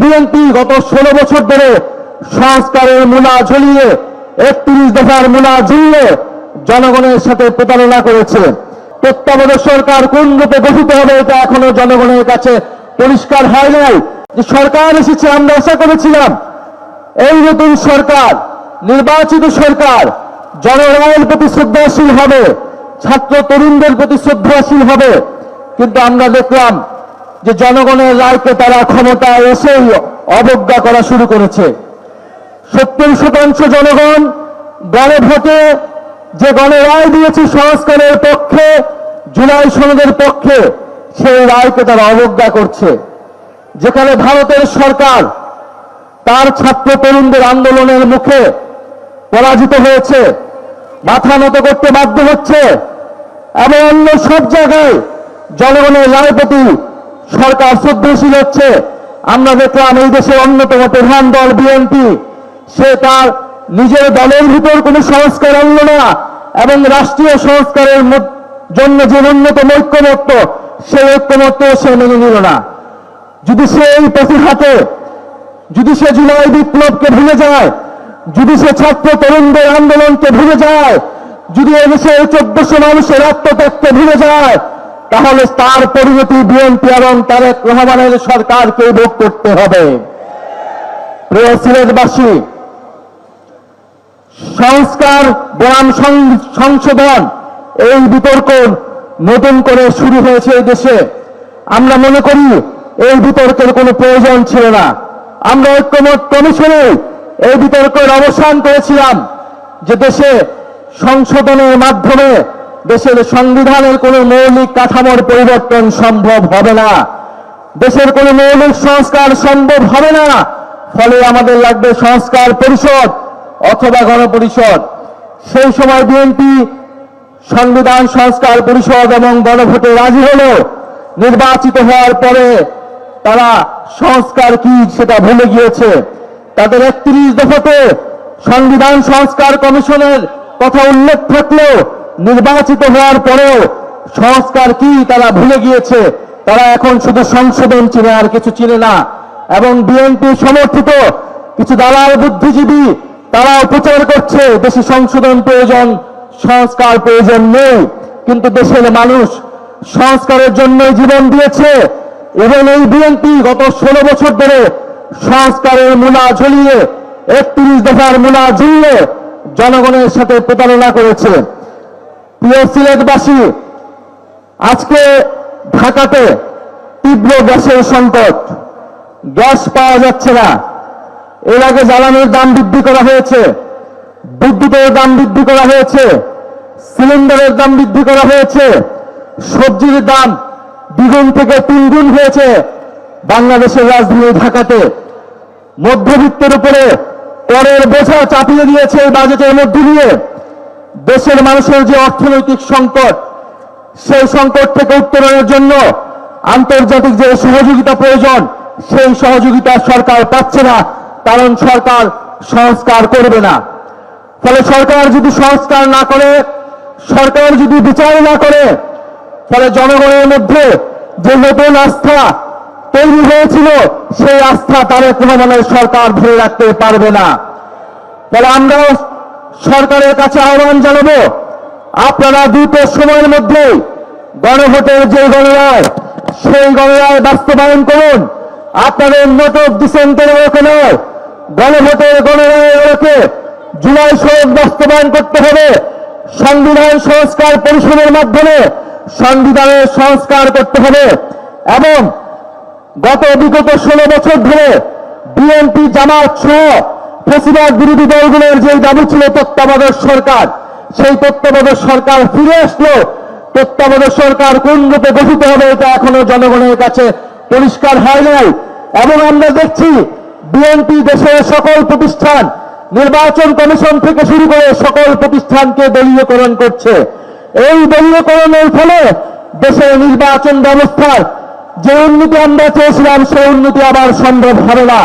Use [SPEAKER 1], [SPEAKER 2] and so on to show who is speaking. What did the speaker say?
[SPEAKER 1] BNP গত 16 বছর ধরে সংস্কারের মূলা ঝুলিয়ে 31 দফার মূলা ঝুলিয়ে জনগণের সাথে প্রতারণা করেছে। তত্ত্বাবধায়ক সরকার কোন রূপে গঠিত হবে এটা এখনো জনগণের কাছে পরিষ্কার হয় নাই। যে সরকার এসেছে, আমরা আশা করেছিলাম এই নতুন সরকার, নির্বাচিত সরকার জনগণের প্রতি শ্রদ্ধাশীল হবে, ছাত্র তরুণদের প্রতি শ্রদ্ধাশীল হবে। কিন্তু আমরা দেখলাম যে জনগণের রায়কে তারা ক্ষমতায় এসেই অবজ্ঞা করা শুরু করেছে। 70% জনগণ গণভোটে যে গণরায় দিয়েছে সংস্কারের পক্ষে, জুলাই সনদের পক্ষে, সেই রায়কে তারা অবজ্ঞা করছে। যেখানে ভারতের সরকার তার ছাত্র তরুণদের আন্দোলনের মুখে পরাজিত হয়েছে, মাথা নত করতে বাধ্য হচ্ছে, এবং অন্য সব জায়গায় জনগণের রায়ের প্রতি সরকার শ্রদ্ধাশীল হচ্ছে। আমরা দেখলাম এই দেশের অন্যতম প্রধান দল বিএনপি, সে তার নিজের দলের ভিতর কোনো সংস্কার আনল না এবং রাষ্ট্রীয় সংস্কারের জন্য যে ন্যূনতম ঐক্যমত্য, সেই ঐক্যমত্য সে মেনে নিল না। যদি সে এই পথে হাঁটে, যদি সে জুলাই বিপ্লবকে ভুলে যায়, যদি সে ছাত্র তরুণদের আন্দোলনকে ভুলে যায়, যদি এদেশের 1400 মানুষের আত্মত্যাগকে ভুলে যায়, তাহলে তার পরিণতি বিএনপি এবং তারেক রহমানের সরকারকে ভোগ করতে হবে। প্রিয় সিলেটবাসী, সংস্কার বনাম সংশোধন এই বিতর্ক নতুন করে শুরু হয়েছে এই দেশে। আমরা মনে করি এই বিতর্কের কোনো প্রয়োজন ছিল না। আমরা ঐক্যমত কমিশনে এই বিতর্কের অবসান করেছিলাম যে দেশে সংশোধনের মাধ্যমে দেশের সংবিধানের কোনো মৌলিক কাঠামোর পরিবর্তন সম্ভব হবে না, দেশের কোনো মৌলিক সংস্কার সম্ভব হবে না। ফলে আমাদের লাগবে সংস্কার পরিষদ অথবা গণপরিষদ। সেই সময় বিএনপি সংবিধান সংস্কার পরিষদ এবং গণভোটে রাজি হলো। নির্বাচিত হওয়ার পরে তারা সংস্কার কি সেটা ভুলে গিয়েছে। তাদের 31 দফাতে সংবিধান সংস্কার কমিশনের কথা উল্লেখ থাকলেও নির্বাচিত হওয়ার পরেও সংস্কার কি তারা ভুলে গিয়েছে। তারা এখন শুধু সংশোধন চিনে, আর কিছু চিনে না। এবং বিএনপি সমর্থিত কিছু দালাল বুদ্ধিজীবী তারাও প্রচার করছে দেশে সংশোধন প্রয়োজন, সংস্কার প্রয়োজন নেই। কিন্তু দেশের মানুষ সংস্কারের জন্য জীবন দিয়েছে এবং এই বিএনপি গত 16 বছর ধরে সংস্কারের মূলা ঝুলিয়ে 31 দফার মূলা ঝুলিয়ে জনগণের সাথে প্রতারণা করেছে। প্রিয় সিলেটবাসী, আজকে ঢাকাতে তীব্র গ্যাসের সংকট, গ্যাস পাওয়া যাচ্ছে না। এর আগে জ্বালানির দাম বৃদ্ধি করা হয়েছে, বিদ্যুতের দাম বৃদ্ধি করা হয়েছে, সিলিন্ডারের দাম বৃদ্ধি করা হয়েছে, সবজির দাম 2 গুণ থেকে 3 গুণ হয়েছে বাংলাদেশের রাজধানী ঢাকাতে। মধ্যবিত্তের উপরে করের বোঝা চাপিয়ে দিয়েছে এই বাজেটের মধ্যে দিয়ে। দেশের মানুষের যে অর্থনৈতিক সংকট, সেই সংকট থেকে উত্তরণের জন্য আন্তর্জাতিক যে সহযোগিতা প্রয়োজন, সেই সহযোগিতা সরকার পাচ্ছে না, কারণ সরকার সংস্কার করবে না। ফলে সরকার যদি সংস্কার না করে, সরকার যদি বিচার না করে, ফলে জনগণের মধ্যে যে নতুন আস্থা তৈরি হয়েছিল, সেই আস্থা তারেক রহমানের সরকার ধরে রাখতে পারবে না। ফলে আমরা সরকারের কাছে আহ্বান জানাবো, আপনারা দ্রুত সময়ের মধ্যে গণভোটের যে গণরায়, সেই গণরায় বাস্তবায়ন করুন। আপনাদের নোটক ডিসেন্টের ওকে নয়, গণভোটের গণরায়ের ওকে জুলাই সনদ বাস্তবায়ন করতে হবে। সংবিধান সংস্কার পরিষদের মাধ্যমে সংবিধানের সংস্কার করতে হবে। এবং বিগত 16 বছর ধরে বিএনপি, জামাত সহ ফ্যাসিবাদ বিরোধী দলগুলোর যে দাবি ছিল তত্ত্বাবধায়ক সরকার, সেই তত্ত্বাবধায়ক সরকার ফিরে আসলো। তত্ত্বাবধায়ক সরকার কোন রূপে গঠিত হবে এটা এখনো জনগণের কাছে পরিষ্কার হয় নাই। এবং আমরা দেখছি বিএনপি দেশের সকল প্রতিষ্ঠান, নির্বাচন কমিশন থেকে শুরু করে সকল প্রতিষ্ঠানকে দলীয়করণ করছে। এই দলীয়করণের ফলে দেশের নির্বাচন ব্যবস্থার যে উন্নতি আমরা চেয়েছিলাম, সেই উন্নতি আবার সম্ভব হবে না।